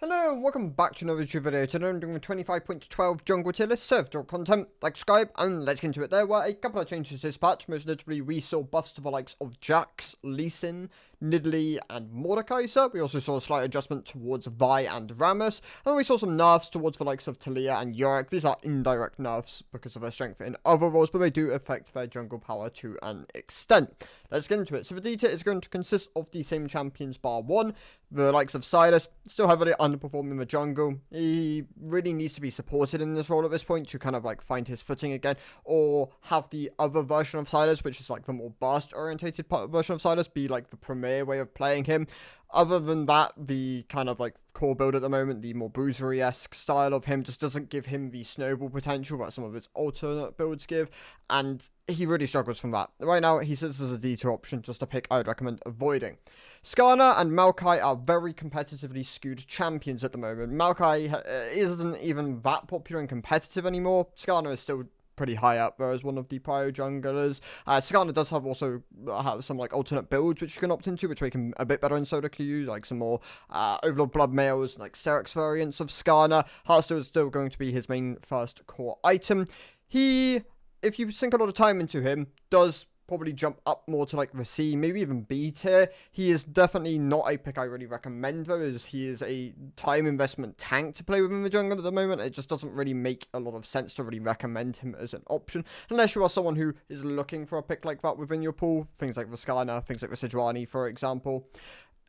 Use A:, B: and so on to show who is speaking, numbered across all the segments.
A: Hello and welcome back to another review video. Today I'm doing a 25.12 jungle tier list. So if you want content, like, subscribe, and let's get into it. There were a couple of changes to this patch. Most notably, we saw buffs to the likes of Jax, Lee Sin, Nidalee, and Mordekaiser. We also saw a slight adjustment towards Vi and Rammus. And we saw some nerfs towards the likes of Talia and Yorick. These are indirect nerfs because of their strength in other roles, but they do affect their jungle power to an extent. Let's get into it. So the D tier is going to consist of the same champions bar one. The likes of Silas, still heavily underperforming the jungle. He really needs to be supported in this role at this point to kind of like find his footing again, or have the other version of Silas, which is like the more burst orientated version of Silas, be like the premier way of playing him. Other than that, the kind of like core build at the moment, the more bruisery-esque style of him, just doesn't give him the snowball potential that some of his alternate builds give, and he really struggles from that. Right now, he sits as a D2 option, just a pick I would recommend avoiding. Skarner and Maokai are very competitively skewed champions at the moment. Maokai isn't even that popular and competitive anymore. Skarner is still pretty high up there as one of the prio junglers. Skarner does have some like alternate builds which you can opt into, which make him a bit better in solo queue, like some more Overlord Blood Mails, like Serix variants of Skarner. Hearthstone is still going to be his main first core item. He, if you sink a lot of time into him, does probably jump up more to like the C, maybe even B tier. He is definitely not a pick I really recommend though, as he is a time investment tank to play within the jungle at the moment. It just doesn't really make a lot of sense to really recommend him as an option, unless you are someone who is looking for a pick like that within your pool. Things like the Skarner, things like the Sejuani, for example.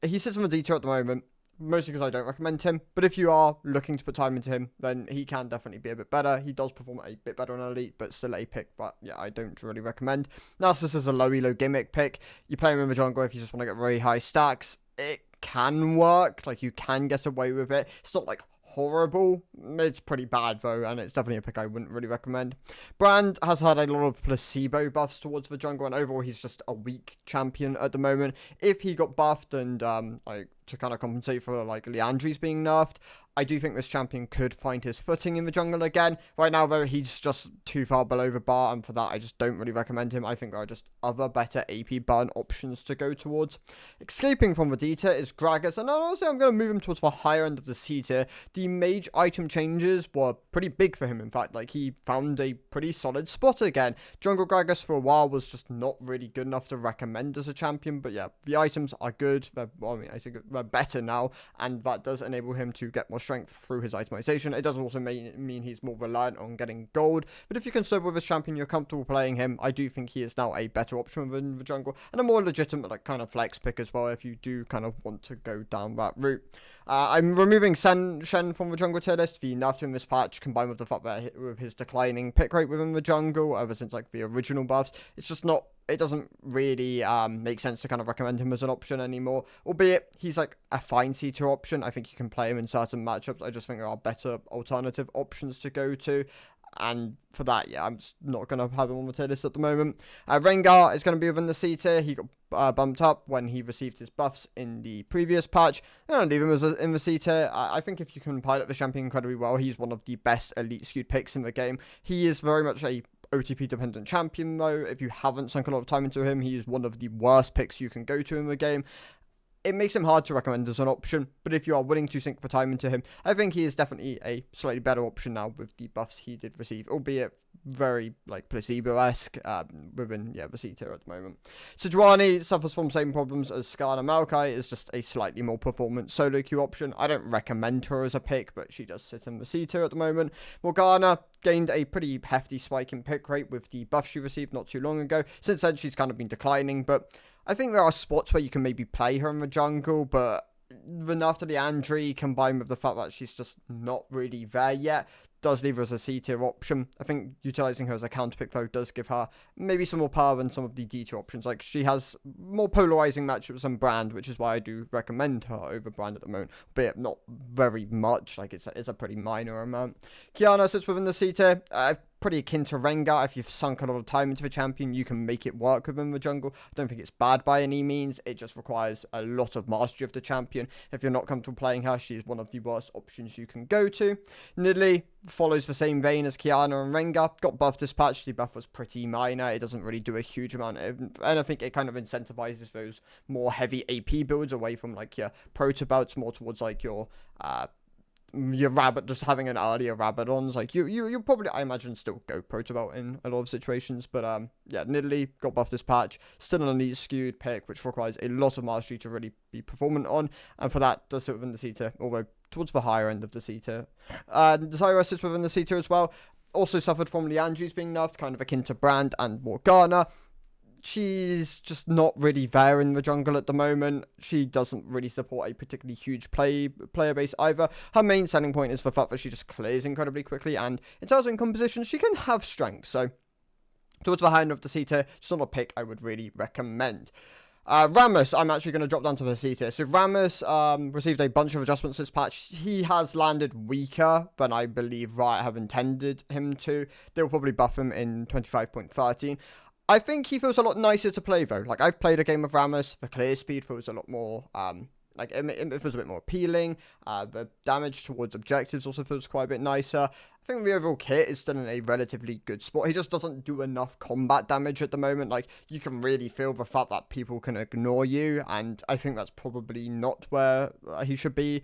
A: He sits on the D tier at the moment, mostly because I don't recommend him, but if you are looking to put time into him, then he can definitely be a bit better. He does perform a bit better on Elite, but still a pick, but yeah, I don't really recommend. Narcissus is a low elo gimmick pick. You play him in the jungle if you just want to get very high stacks. It can work, like you can get away with it. It's not like horrible. It's pretty bad though, and it's definitely a pick I wouldn't really recommend. Brand has had a lot of placebo buffs towards the jungle, and overall he's just a weak champion at the moment. If he got buffed and like to kind of compensate for like Liandry's being nerfed, I do think this champion could find his footing in the jungle again. Right now, though, he's just too far below the bar, and for that, I just don't really recommend him. I think there are just other better AP burn options to go towards. Escaping from the D tier is Gragas, and honestly, I'm going to move him towards the higher end of the C tier. The mage item changes were pretty big for him, in fact. Like, he found a pretty solid spot again. Jungle Gragas for a while was just not really good enough to recommend as a champion, but yeah, the items are good. I think they're better now, and that does enable him to get more strength through his itemization. It does also mean he's more reliant on getting gold, but if you can serve with this champion, you're comfortable playing him, I do think he is now a better option within the jungle, and a more legitimate like kind of flex pick as well if you do kind of want to go down that route. I'm removing Shen from the jungle tier list. The nerf in this patch, combined with the fact that with his declining pick rate within the jungle ever since like the original buffs, it's just not, it doesn't really make sense to kind of recommend him as an option anymore. Albeit, he's like a fine C2 option. I think you can play him in certain matchups. I just think there are better alternative options to go to. And for that, yeah, I'm just not going to have him on the tier list at the moment. Rengar is going to be within the C tier. He got bumped up when he received his buffs in the previous patch. I'm going to leave him in the C tier. I think if you can pilot the champion incredibly well, he's one of the best elite skewed picks in the game. He is very much a OTP dependent champion though. If you haven't sunk a lot of time into him, he is one of the worst picks you can go to in the game. It makes him hard to recommend as an option, but if you are willing to sink for time into him, I think he is definitely a slightly better option now with the buffs he did receive, albeit very like placebo-esque within the C tier at the moment. Sejuani suffers from the same problems as Skarner. Maokai is just a slightly more performance solo queue option. I don't recommend her as a pick, but she does sit in the C tier at the moment. Morgana gained a pretty hefty spike in pick rate with the buff she received not too long ago. Since then, she's kind of been declining, but I think there are spots where you can maybe play her in the jungle, but the nerf to Liandry combined with the fact that she's just not really there yet does leave her as a C tier option. I think utilizing her as a counter pick though does give her maybe some more power than some of the D tier options. Like, she has more polarizing matchups than Brand, which is why I do recommend her over Brand at the moment, but not very much. Like, it's a pretty minor amount. Kiana sits within the C tier. Pretty akin to Rengar. If you've sunk a lot of time into the champion, you can make it work within the jungle. I don't think it's bad by any means. It just requires a lot of mastery of the champion. If you're not comfortable playing her, she's one of the worst options you can go to. Nidalee follows the same vein as Kiana and Rengar. Got buffed this patch. The buff was pretty minor. It doesn't really do a huge amount. And I think it kind of incentivizes those more heavy AP builds away from like your proto bouts, more towards like your your rabbit, just having an earlier Rabadon's, like you'll probably, I imagine, still go Protobelt in a lot of situations, but yeah, Nidalee got buffed this patch, still an elite skewed pick, which requires a lot of mastery to really be performant on, and for that does sit within the C tier, although towards the higher end of the C tier. Zyra sits within the C tier as well, also suffered from Liandry's being nerfed, kind of akin to Brand and Morgana. She's just not really there in the jungle at the moment. She doesn't really support a particularly huge player base either. Her main selling point is the fact that she just clears incredibly quickly, and in terms of composition, she can have strength. So towards the high end of the C tier, just not a pick I would really recommend. Rammus, I'm actually going to drop down to the C tier. So Rammus received a bunch of adjustments this patch. He has landed weaker than I believe Riot have intended him to. They'll probably buff him in 25.13. I think he feels a lot nicer to play, though. Like, I've played a game of Rammus. The clear speed feels a lot more, like, it feels a bit more appealing. The damage towards objectives also feels quite a bit nicer. I think the overall kit is still in a relatively good spot. He just doesn't do enough combat damage at the moment. Like, you can really feel the fact that people can ignore you, and I think that's probably not where he should be.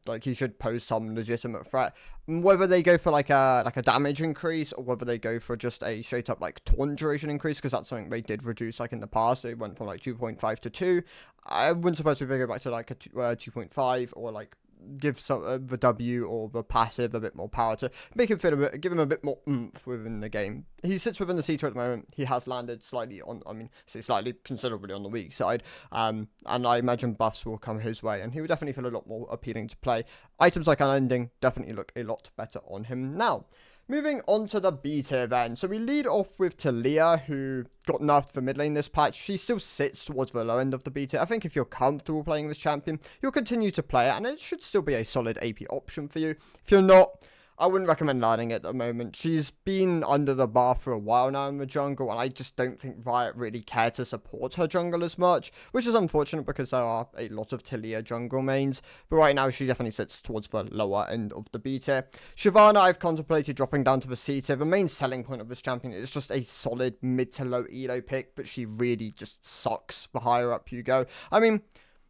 A: Like, he should pose some legitimate threat. Whether they go for like a damage increase, or whether they go for just a straight up like taunt duration increase, because that's something they did reduce like in the past. They went from like 2.5 to 2. I wouldn't suppose if they go back to like a 2.5, or like give some the W or the passive a bit more power to make him feel give him a bit more oomph within the game. He sits within the C tier at the moment. He has landed slightly on, I mean, slightly considerably on the weak side, and I imagine buffs will come his way, and he would definitely feel a lot more appealing to play. Items like Unending definitely look a lot better on him now. Moving on to the B tier then. So we lead off with Taliyah, who got nerfed for mid lane this patch. She still sits towards the low end of the B tier. I think if you're comfortable playing this champion, you'll continue to play it, and it should still be a solid AP option for you. If you're not, I wouldn't recommend learning it at the moment. She's been under the bar for a while now in the jungle, and I just don't think Riot really care to support her jungle as much, which is unfortunate because there are a lot of Taliyah jungle mains, but right now she definitely sits towards the lower end of the B tier. Shyvana, I've contemplated dropping down to the C tier. The main selling point of this champion is just a solid mid to low elo pick, but she really just sucks the higher up you go. I mean,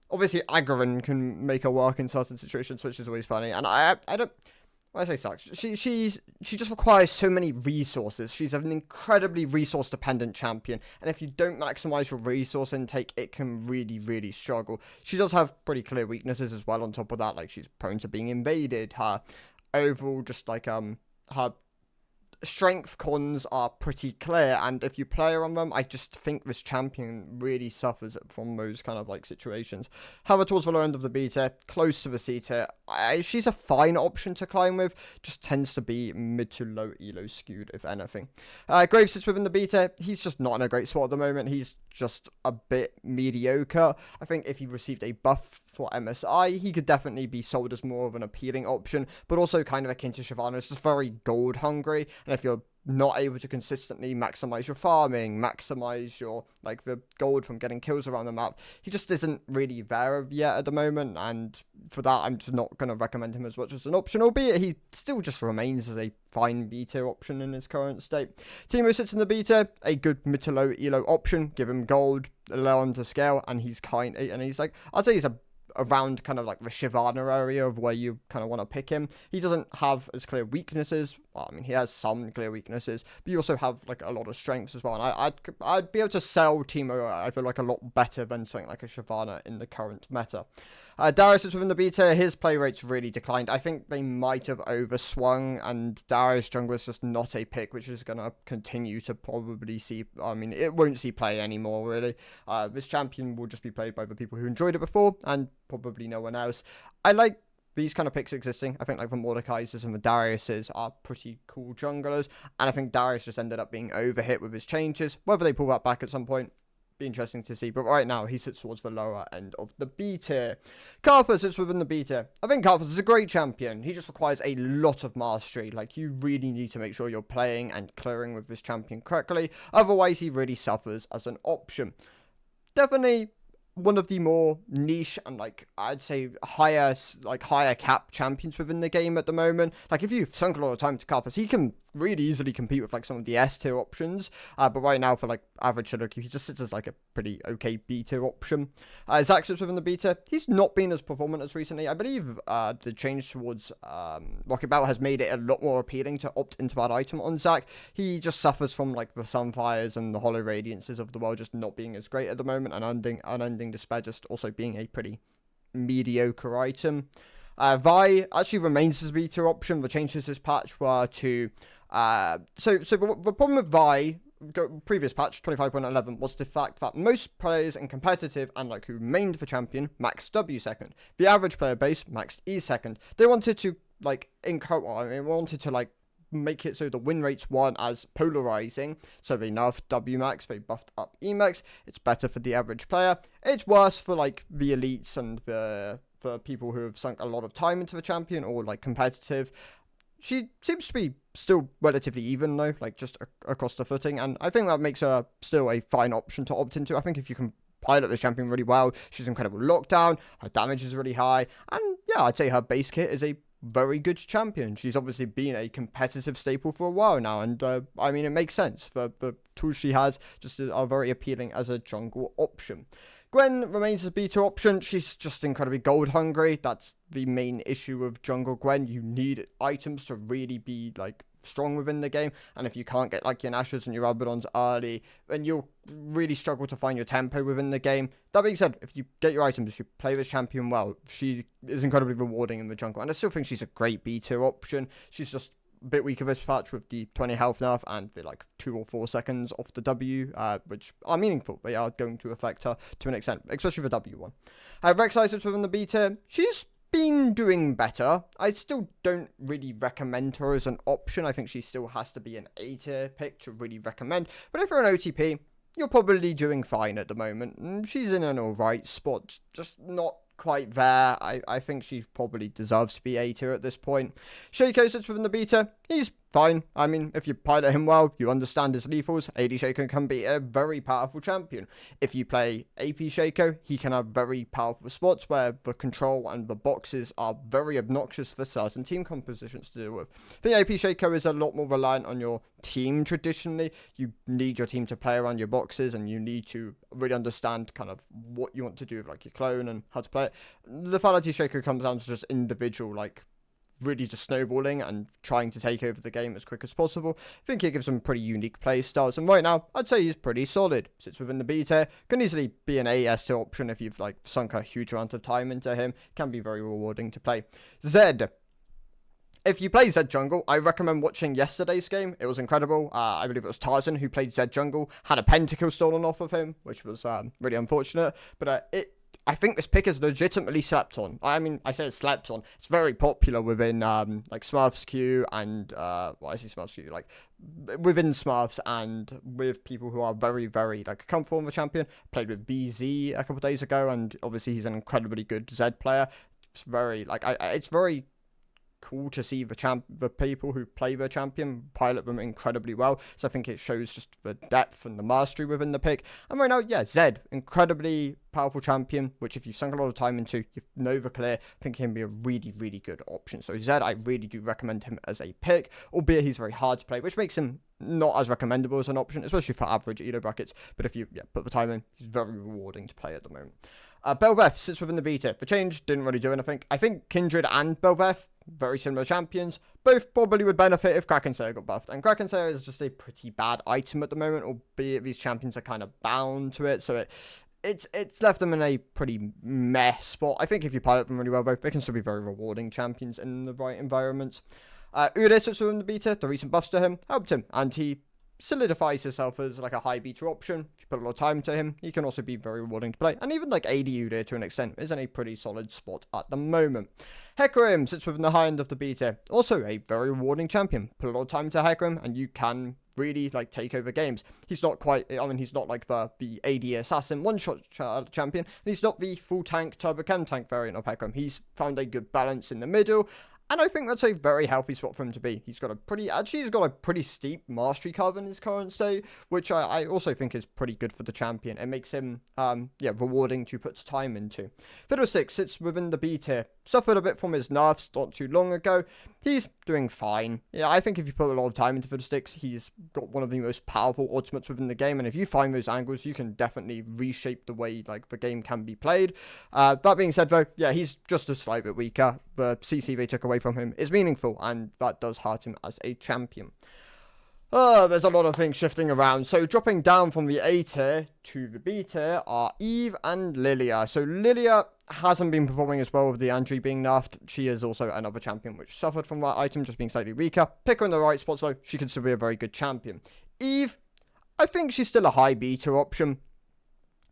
A: obviously Agharon can make her work in certain situations, which is always funny, and I don't... When I say sucks, she just requires so many resources. She's an incredibly resource-dependent champion, and if you don't maximize your resource intake, it can really, really struggle. She does have pretty clear weaknesses as well on top of that, like she's prone to being invaded. Her overall, just like, her strength cons are pretty clear, and if you play her on them, I just think this champion really suffers from those kind of like situations. However, towards the lower end of the B tier, close to the C tier, she's a fine option to climb with, just tends to be mid to low elo skewed, if anything. Graves sits within the B tier. He's just not in a great spot at the moment. He's just a bit mediocre. I think if he received a buff for MSI, he could definitely be sold as more of an appealing option, but also kind of akin to Shyvana. It's just very gold hungry, and if you're not able to consistently maximize your farming, maximize your, like, the gold from getting kills around the map, he just isn't really there yet at the moment, and for that, I'm just not going to recommend him as much as an option, albeit he still just remains as a fine B tier option in his current state. Teemo sits in the B tier, a good mid to low elo option, give him gold, allow him to scale, and he's like, I'd say he's around kind of like the Shyvana area of where you kind of want to pick him. He doesn't have as clear weaknesses. Well, I mean, he has some clear weaknesses, but you also have like a lot of strengths as well. And I'd be able to sell Teemo, I feel like, a lot better than something like a Shyvana in the current meta. Darius is within the B tier. His play rate's really declined. I think they might have overswung, and Darius jungle is just not a pick, which is going to continue to probably see, I mean, it won't see play anymore, really. This champion will just be played by the people who enjoyed it before, and probably no one else. I like these kind of picks existing. I think like the Mordekaisers and the Dariuses are pretty cool junglers, and I think Darius just ended up being overhit with his changes. Whether they pull that back at some point, be interesting to see, but right now he sits towards the lower end of the B tier. Karthus sits within the B tier. I think Karthus is a great champion. He just requires a lot of mastery. Like, you really need to make sure you're playing and clearing with this champion correctly, otherwise he really suffers as an option. Definitely one of the more niche and, like, I'd say higher cap champions within the game at the moment. Like, if you've sunk a lot of time to Karthus, he can really easily compete with like some of the S tier options. But right now for like average shadow queue, he just sits as like a pretty okay B tier option. Zac sits within the B tier. He's not been as performant as recently. I believe the change towards Rocket Battle has made it a lot more appealing to opt into that item on Zac. He just suffers from like the Sunfires and the Hollow Radiances of the world just not being as great at the moment, and Unending Despair just also being a pretty mediocre item. Vi actually remains as a B tier option. The changes this patch were to so the problem with Vi, previous patch 25.11, was the fact that most players in competitive and like who mained for champion maxed W second. The average player base maxed E second. They wanted to like make it so the win rates weren't as polarizing, so they nerfed W max, they buffed up E max. It's better for the average player. It's worse for like the elites and for people who have sunk a lot of time into the champion or like competitive. She seems to be still relatively even though, like just across the footing, and I think that makes her still a fine option to opt into. I think if you can pilot the champion really well, she's incredible lockdown, her damage is really high, and yeah, I'd say her base kit is a very good champion. She's obviously been a competitive staple for a while now, and I mean, it makes sense. The tools she has just are very appealing as a jungle option. Gwen remains as a beta option. She's just incredibly gold hungry. That's the main issue with jungle Gwen. You need items to really be like strong within the game, and if you can't get like your Nashers and your Abaddons early, then you'll really struggle to find your tempo within the game. That being said, if you get your items, you play this champion well, she is incredibly rewarding in the jungle, and I still think she's a great beta option. She's just a bit weaker this patch with the 20 health nerf and the like 2 or 4 seconds off the W, which are meaningful. They are going to affect her to an extent, especially the W one. Rek'Sai sits within the B tier. She's been doing better. I still don't really recommend her as an option. I think she still has to be an A tier pick to really recommend. But if you're an OTP, you're probably doing fine at the moment. She's in an alright spot, just not quite there. I think she probably deserves to be A tier at this point. Shaco sits within the beta. He's fine. I mean, if you pilot him well, you understand his lethals, AD Shaco can be a very powerful champion. If you play AP Shaco, he can have very powerful spots where the control and the boxes are very obnoxious for certain team compositions to deal with. The AP Shaco is a lot more reliant on your team traditionally. You need your team to play around your boxes, and you need to really understand kind of what you want to do with like your clone and how to play it. The Lethality Shaco comes down to just individual like really just snowballing and trying to take over the game as quick as possible. I think he gives some pretty unique play styles, and right now I'd say he's pretty solid. Sits within the B tier, can easily be an AS tier option if you've like sunk a huge amount of time into him. Can be very rewarding to play. Zed. If you play Zed Jungle, I recommend watching yesterday's game. It was incredible. I believe it was Tarzan who played Zed Jungle, had a pentakill stolen off of him, which was really unfortunate, but I think this pick is legitimately slept on. I mean, I say it's slept on. It's very popular within like Smurfs queue and I see Smurfs queue, like within Smurfs and with people who are very, very like comfortable in the champion. Played with BZ a couple of days ago, and obviously he's an incredibly good Zed player. It's very like it's very cool to see the people who play the champion pilot them incredibly well. So I think it shows just the depth and the mastery within the pick. And right now, yeah, Zed, incredibly powerful champion, which if you've sunk a lot of time into, you know the clear, I think he can be a really, really good option. So Zed, I really do recommend him as a pick, albeit he's very hard to play, which makes him not as recommendable as an option, especially for average ELO brackets. But if you put the time in, he's very rewarding to play at the moment. Bel'Veth sits within the beta. The change didn't really do anything. I think Kindred and Bel'Veth, very similar champions, both probably would benefit if Kraken Slayer got buffed. And Kraken Slayer is just a pretty bad item at the moment, albeit these champions are kind of bound to it. So it's left them in a pretty meh spot. I think if you pilot them really well, both, they can still be very rewarding champions in the right environments. Udyr sits within the beta. The recent buffs to him helped him, and he solidifies himself as like a high beta option. If you put a lot of time to him, he can also be very rewarding to play. And even like AD Udyr to an extent is in a pretty solid spot at the moment. Hecarim sits within the high end of the beta. Also a very rewarding champion. Put a lot of time to Hecarim and you can really like take over games. He's not quite, I mean, he's not like the AD assassin one-shot champion, and he's not the full tank turbo chem tank variant of Hecarim. He's found a good balance in the middle, and I think that's a very healthy spot for him to be. He's got a pretty steep mastery curve in his current state, which I also think is pretty good for the champion. It makes him, rewarding to put time into. Fiddlesticks sits within the B tier. suffered a bit from his nerfs not too long ago. He's doing fine. Yeah, I think if you put a lot of time into Fiddlesticks, he's got one of the most powerful ultimates within the game, and if you find those angles, you can definitely reshape the way like the game can be played. That being said, though, yeah, he's just a slight bit weaker. The CC they took away from him is meaningful, and that does hurt him as a champion. There's a lot of things shifting around. So dropping down from the A tier to the B tier are Eve and Lilia. So Lilia hasn't been performing as well with the Andrew being nerfed. She is also another champion which suffered from that item, just being slightly weaker. Pick her in the right spots though, she can still be a very good champion. Eve, I think she's still a high beta option.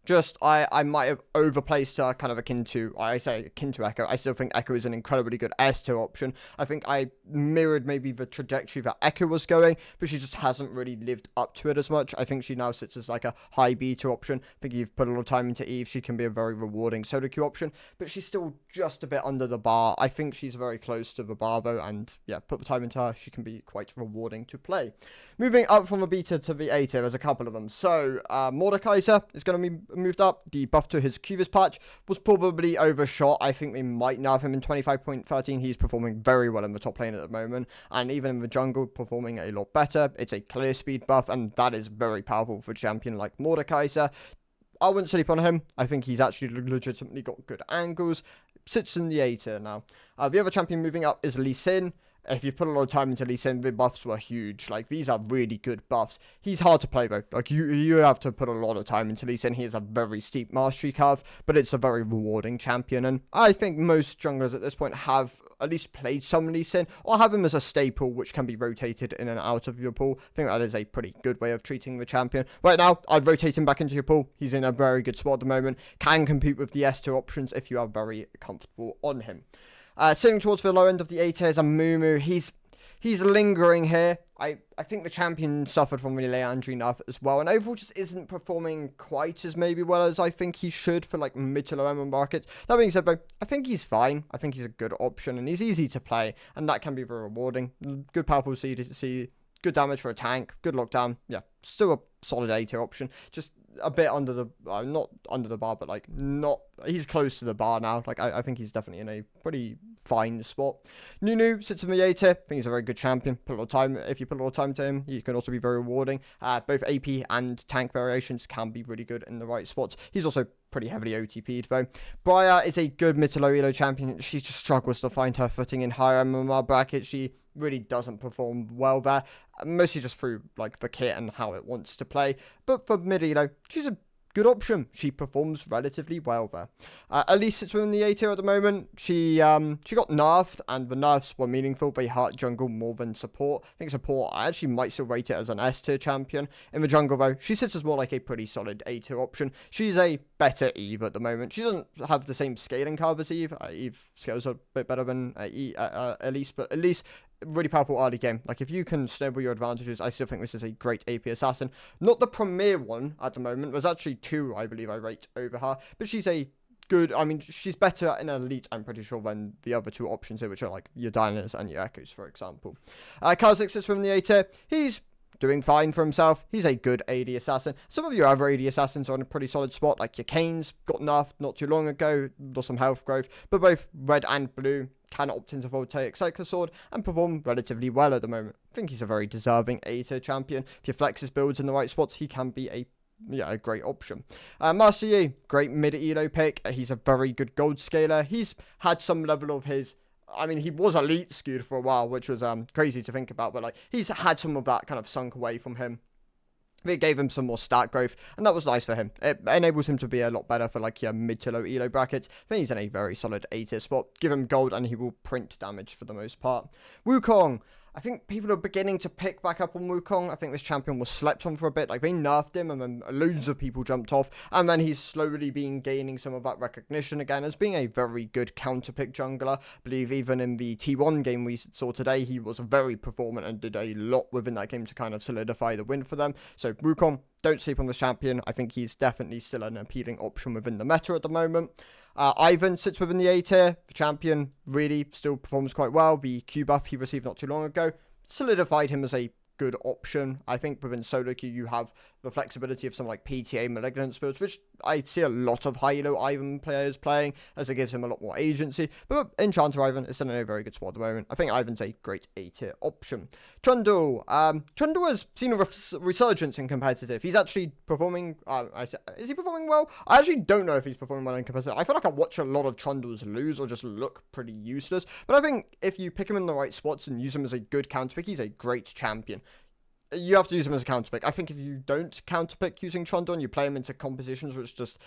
A: Just, I might have overplaced her, kind of akin to Echo. I still think Echo is an incredibly good S-tier option. I think I mirrored maybe the trajectory that Echo was going, but she just hasn't really lived up to it as much. I think she now sits as like a high beta option. I think you've put a lot of time into Eve, she can be a very rewarding solo queue option, but she's still just a bit under the bar. I think she's very close to the bar though, and yeah, put the time into her, she can be quite rewarding to play. Moving up from the beta to the A tier, there's a couple of them. So, Mordekaiser is going to be moved up. The buff to his Cubis patch was probably overshot. I think they might nerf him in 25.13. He's performing very well in the top lane at the moment, and even in the jungle, performing a lot better. It's a clear speed buff, and that is very powerful for a champion like Mordekaiser. I wouldn't sleep on him. I think he's actually legitimately got good angles. Sits in the A tier now. The other champion moving up is Lee Sin. If you put a lot of time into Lee Sin, the buffs were huge. Like, these are really good buffs. He's hard to play, though. Like, you have to put a lot of time into Lee Sin. He has a very steep mastery curve, but it's a very rewarding champion. And I think most junglers at this point have at least played some Lee Sin, or have him as a staple, which can be rotated in and out of your pool. I think that is a pretty good way of treating the champion. Right now, I'd rotate him back into your pool. He's in a very good spot at the moment. Can compete with the S2 options if you are very comfortable on him. Sitting towards the low end of the A tier is a Mumu. He's lingering here. I think the champion suffered from the Leandri nerf as well, and overall just isn't performing quite as maybe well as I think he should for like mid to low end markets. That being said though, I think he's fine. I think he's a good option, and he's easy to play, and that can be very rewarding. Good powerful C, good damage for a tank, good lockdown. Yeah, still a solid A tier option. Just a bit under the, not under the bar, but like he's close to the bar now. Like I think he's definitely in a pretty fine spot. Nunu sits in the A tier. I think he's a very good champion. Put a lot of time. If you put a lot of time to him, he can also be very rewarding. Both AP and tank variations can be really good in the right spots. He's also pretty heavily OTP'd though. Briar is a good mid to low elo champion. She just struggles to find her footing in higher MMR brackets. She really doesn't perform well there, mostly just through like the kit and how it wants to play. But for mid elo, she's a good option. She performs relatively well there. Elise sits within the A tier at the moment. She got nerfed, and the nerfs were meaningful. They hurt jungle more than support. I think support, I actually might still rate it as an S tier champion. In the jungle though, she sits as more like a pretty solid A tier option. She's a better Eve at the moment. She doesn't have the same scaling curve as Eve. Eve scales a bit better than Elise, but Elise, really powerful early game. Like, if you can snowball your advantages, I still think this is a great AP assassin. Not the premier one at the moment. There's actually two, I believe, I rate over her, but she's a good, I mean, she's better in elite, I'm pretty sure, than the other two options here, which are like your Dinas and your Echoes, for example. Kazik sits from the A tier. He's doing fine for himself. He's a good AD assassin. Some of your other AD assassins are in a pretty solid spot, like your Kane's got nerfed not too long ago, lost some health growth, but both red and blue can opt into Voltaic Cycler Sword and perform relatively well at the moment. I think he's a very deserving A tier champion. If you flex his builds in the right spots, he can be a great option. Master Yi, great mid elo pick. He's a very good gold scaler. He's had some level of his, I mean, he was elite skewed for a while, which was crazy to think about, but like he's had some of that kind of sunk away from him. It gave him some more stat growth, and that was nice for him. It enables him to be a lot better for like your mid to low elo brackets. I think he's in a very solid A tier spot. Give him gold and he will print damage for the most part. Wukong, I think people are beginning to pick back up on Wukong. I think this champion was slept on for a bit. Like, they nerfed him, and then loads of people jumped off. And then he's slowly been gaining some of that recognition again as being a very good counter-pick jungler. I believe even in the T1 game we saw today, he was very performant and did a lot within that game to kind of solidify the win for them. So, Wukong, don't sleep on the champion. I think he's definitely still an appealing option within the meta at the moment. Ivan sits within the A tier. The champion really still performs quite well. The Q buff he received not too long ago solidified him as a good option. I think within solo queue you have the flexibility of some like PTA Malignant builds, which I see a lot of high-elo Ivan players playing, as it gives him a lot more agency. But Enchanter Ivan is still in a very good spot at the moment. I think Ivan's a great A-tier option. Trundle. Trundle has seen a resurgence in competitive. He's actually performing... is he performing well? I actually don't know if he's performing well in competitive. I feel like I watch a lot of Trundles lose or just look pretty useless. But I think if you pick him in the right spots and use him as a good counter pick, he's a great champion. You have to use him as a counter pick. I think if you don't counter pick using Trundle and you play him into compositions which just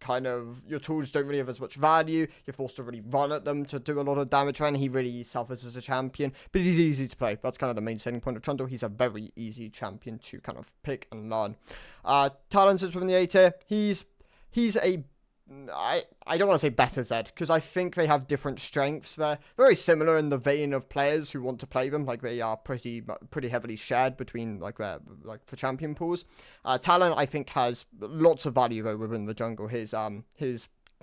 A: kind of, your tools don't really have as much value, you're forced to really run at them to do a lot of damage, and he really suffers as a champion. But he's easy to play. That's kind of the main selling point of Trundle. He's a very easy champion to kind of pick and learn. Talon sits within the A tier. He's a... I don't want to say better Zed, because I think they have different strengths. They're very similar in the vein of players who want to play them. Like, they are pretty heavily shared between, like for champion pools. Talon, I think, has lots of value, though, within the jungle. His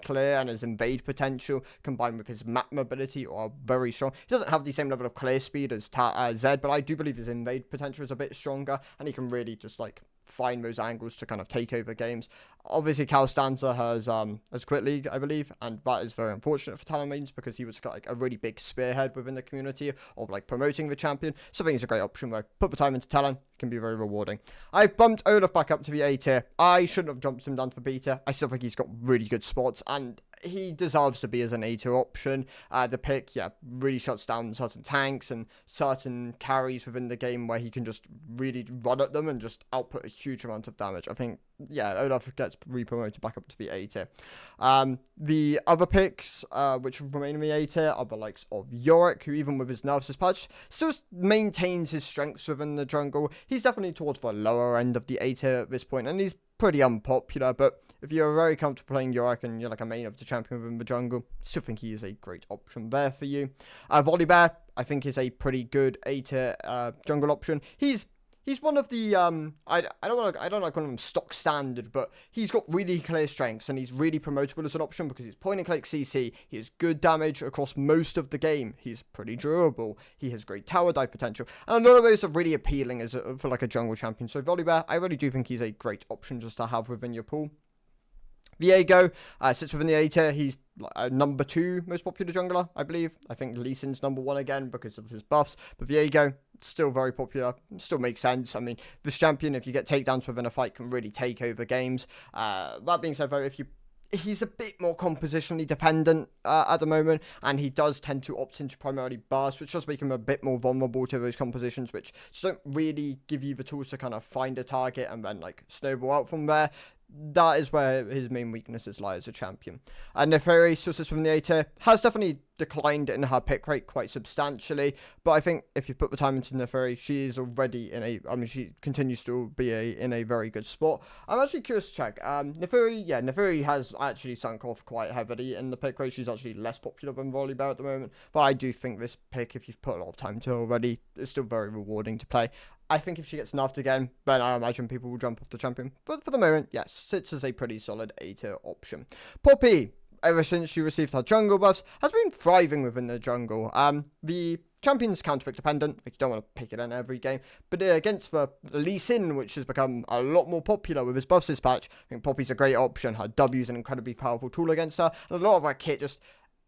A: clear and his invade potential combined with his map mobility are very strong. He doesn't have the same level of clear speed as Zed, but I do believe his invade potential is a bit stronger, and he can really just, like, find those angles to kind of take over games. Obviously, Cal Stanza has quit League, I believe, and that is very unfortunate for Talon mains, because he was like a really big spearhead within the community of like promoting the champion. So I think it's a great option where put the time into Talon, can be very rewarding. I've bumped Olaf back up to the A tier. I shouldn't have jumped him down to the B tier. I still think he's got really good spots, and he deserves to be as an A tier option. The pick, really shuts down certain tanks and certain carries within the game where he can just really run at them and just output a huge amount of damage. I think, Olaf gets re-promoted back up to the A tier. The other picks, which remain in the A tier, are the likes of Yorick, who even with his nerfs patch, still maintains his strengths within the jungle. He's definitely towards the lower end of the A tier at this point, and he's pretty unpopular, but if you're very comfortable playing Yorick and you're like a main of the champion within the jungle, still think he is a great option there for you. Volibear, I think, is a pretty good A tier jungle option. He's one of the I don't like calling him stock standard, but he's got really clear strengths and he's really promotable as an option because he's point and click CC. He has good damage across most of the game. He's pretty durable. He has great tower dive potential, and a lot of those are really appealing as for like a jungle champion. So Volibear, I really do think he's a great option just to have within your pool. Viego sits within the A tier. He's number 2 most popular jungler, I believe. I think Lee Sin's number 1 again because of his buffs. But Viego, still very popular. Still makes sense. I mean, this champion, if you get takedowns within a fight, can really take over games. That being said, though, he's a bit more compositionally dependent at the moment, and he does tend to opt into primarily burst, which does make him a bit more vulnerable to those compositions, which just don't really give you the tools to kind of find a target and then like snowball out from there. That is where his main weaknesses lie as a champion. And Neferi still sits from the A tier, has definitely declined in her pick rate quite substantially, but I think if you put the time into Neferi, she is already she continues to be in a very good spot. I'm actually curious to check. Neferi has actually sunk off quite heavily in the pick rate. She's actually less popular than Volibear at the moment, but I do think this pick, if you've put a lot of time to her already, is still very rewarding to play. I think if she gets nerfed again, then I imagine people will jump off the champion. But for the moment, yes, sits as a pretty solid A tier option. Poppy, ever since she received her jungle buffs, has been thriving within the jungle. The champion's counterpick dependent, like you don't want to pick it in every game, but against the Lee Sin, which has become a lot more popular with his buffs this patch, I think Poppy's a great option. Her W is an incredibly powerful tool against her, and a lot of her kit just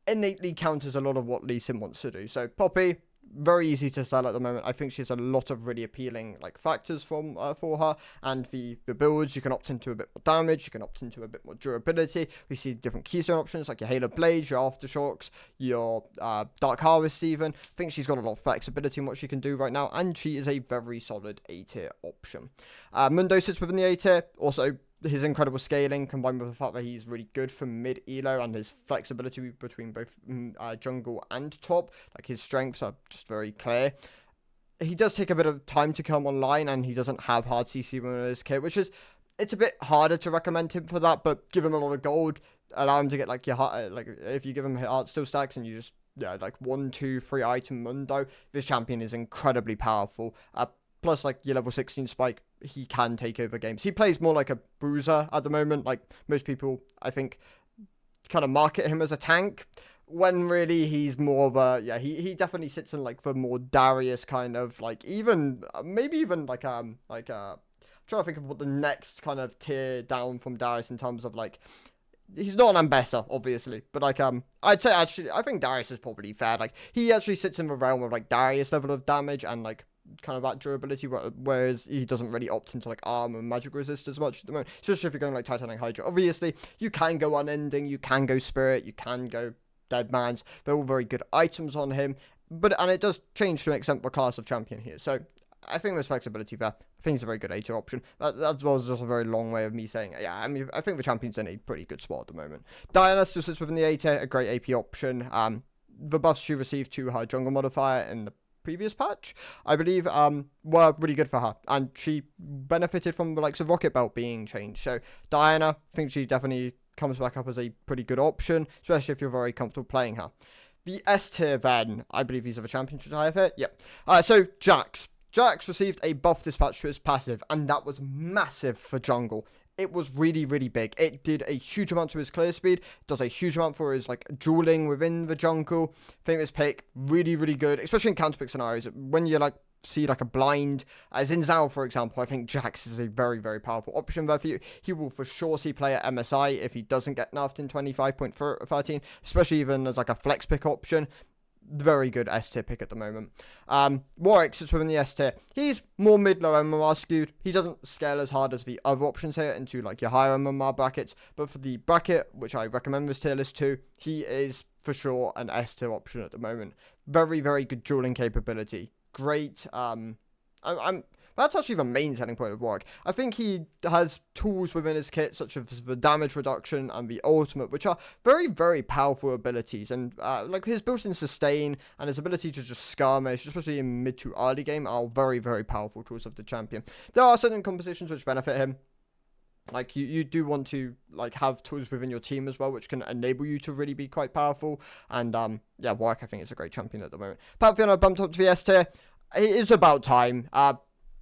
A: innately counters a lot of what Lee Sin wants to do. So Poppy, very easy to sell at the moment. I think she has a lot of really appealing like factors for her, and the builds, you can opt into a bit more damage, you can opt into a bit more durability. We see different keystone options like your Halo Blade, your Aftershocks, your Dark Harvest even. I think she's got a lot of flexibility in what she can do right now, and she is a very solid A tier option. Mundo sits within the A tier, also his incredible scaling combined with the fact that he's really good for mid elo and his flexibility between both jungle and top, like his strengths are just very clear. He does take a bit of time to come online, and he doesn't have hard CC in his kit, which is, it's a bit harder to recommend him for that, but give him a lot of gold, allow him to get like your heart, like if you give him heart still stacks and you just like 1, 2, 3 item Mundo, this champion is incredibly powerful. Plus, like, your level 16 spike, he can take over games. He plays more like a bruiser at the moment. Like, most people, I think, kind of market him as a tank. when really he's more of a, yeah, he definitely sits in like the more Darius kind of like, even maybe even trying to think of what the next kind of tier down from Darius in terms of like, he's not an Ambessa, obviously, but like I'd say actually I think Darius is probably fair. Like he actually sits in the realm of like Darius level of damage and like kind of that durability, whereas he doesn't really opt into like arm and magic resist as much at the moment, especially if you're going like Titanic Hydra. Obviously you can go unending, you can go spirit, you can go dead man's. They're all very good items on him, and it does change to an extent the class of champion here, so I think there's flexibility there. I think it's a very good A2 option. That was just a very long way of me saying, yeah, I mean, I think the champion's in a pretty good spot at the moment. Diana still sits within the A tier, a great AP option. The buffs she received to her jungle modifier in the previous patch, I believe, were really good for her, and she benefited from the likes of Rocket Belt being changed. So Diana, I think she definitely comes back up as a pretty good option, especially if you're very comfortable playing her. The S tier then, I believe these are the champions which I have here. Yep. So Jax. Jax received a buff dispatch to his passive, and that was massive for jungle. It was really, really big. It did a huge amount to his clear speed, does a huge amount for his like dueling within the jungle. I think this pick, really, really good, especially in counterpick scenarios. When you like see like a blind, as in Zao, for example, I think Jax is a very, very powerful option there for you. He will for sure see play at MSI if he doesn't get nerfed in 25.13, especially even as like a flex pick option. Very good S tier pick at the moment. Warwick sits within the S tier. He's more mid-low MMR skewed. He doesn't scale as hard as the other options here into like your higher MMR brackets. But for the bracket, which I recommend this tier list to, he is for sure an S tier option at the moment. Very, very good dueling capability. Great. That's actually the main selling point of Warwick. I think he has tools within his kit, such as the damage reduction and the ultimate, which are very, very powerful abilities. And like his built-in sustain and his ability to just skirmish, especially in mid to early game, are very, very powerful tools of the champion. There are certain compositions which benefit him. Like you do want to like have tools within your team as well, which can enable you to really be quite powerful. And yeah, Warwick I think is a great champion at the moment. Pantheon I bumped up to the S tier. It's about time.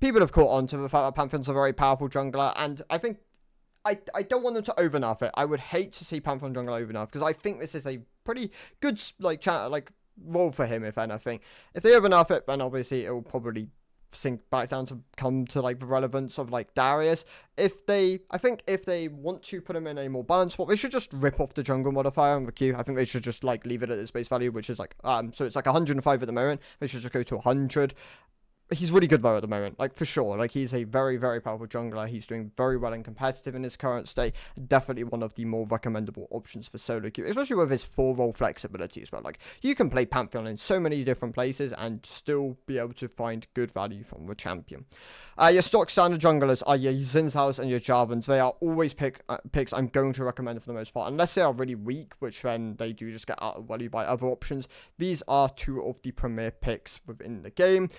A: People have caught on to the fact that Pantheon's a very powerful jungler, and I think I don't want them to overnerf it. I would hate to see Pantheon jungler overnerf, because I think this is a pretty good role for him, if anything. If they overnerf it, then obviously it will probably sink back down to come to like the relevance of like Darius. I think if they want to put him in a more balanced spot, they should just rip off the jungle modifier on the Q. I think they should just like leave it at its base value, which is like so it's like 105 at the moment. They should just go to 100. He's really good though at the moment, like for sure. Like he's a very, very powerful jungler. He's doing very well and competitive in his current state. Definitely one of the more recommendable options for solo queue, especially with his 4-role flexibility as well. Like you can play Pantheon in so many different places and still be able to find good value from the champion. Your stock standard junglers are your Xin Zhaos and your Jarvans. They are always picks I'm going to recommend for the most part, unless they are really weak, which then they do just get out of value by other options. These are two of the premier picks within the game.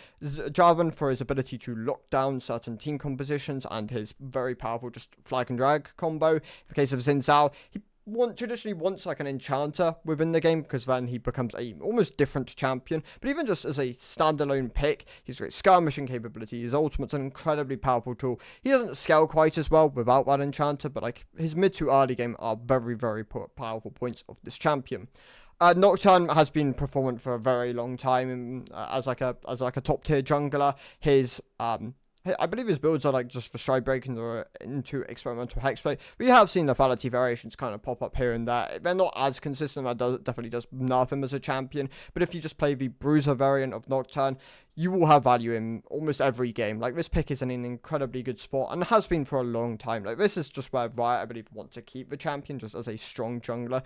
A: Jarvan for his ability to lock down certain team compositions and his very powerful just flag and drag combo. In the case of Xin Zhao, he traditionally wants like an enchanter within the game, because then he becomes a almost different champion. But even just as a standalone pick, he's great skirmishing capability. His ultimate's an incredibly powerful tool. He doesn't scale quite as well without that enchanter, but like his mid to early game are very, very powerful points of this champion. Nocturne has been performant for a very long time as like a top tier jungler. His I believe his builds are like just for stride breaking or into experimental hexplate. We have seen lethality variations kind of pop up here and there. They're not as consistent. That definitely does nerf him as a champion. But if you just play the Bruiser variant of Nocturne, you will have value in almost every game. Like this pick is in an incredibly good spot and has been for a long time. Like this is just where Riot, I believe, want to keep the champion just as a strong jungler.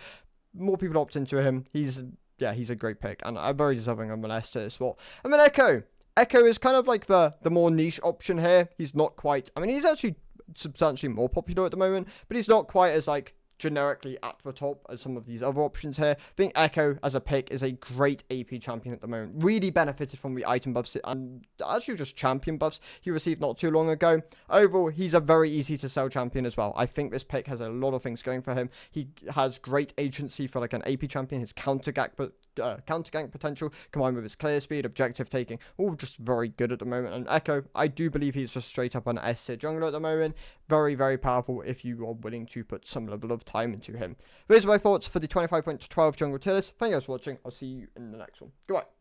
A: More people opt into him. He's a great pick, and I'm very deserving of an S tier spot. And then Echo. Echo is kind of like the more niche option here. He's not quite, I mean, he's actually substantially more popular at the moment, but he's not quite as like generically at the top as some of these other options here. I think Echo as a pick is a great AP champion at the moment. Really benefited from the item buffs and actually just champion buffs he received not too long ago. Overall, he's a very easy to sell champion as well. I think this pick has a lot of things going for him. He has great agency for like an AP champion. His counter counter gank potential, combined with his clear speed, objective taking, all just very good at the moment. And Echo, I do believe he's just straight up an S tier jungler at the moment. Very, very powerful if you are willing to put some level of time into him. Those are my thoughts for the 25.12 jungle tier list. Thank you guys for watching. I'll see you in the next one. Goodbye.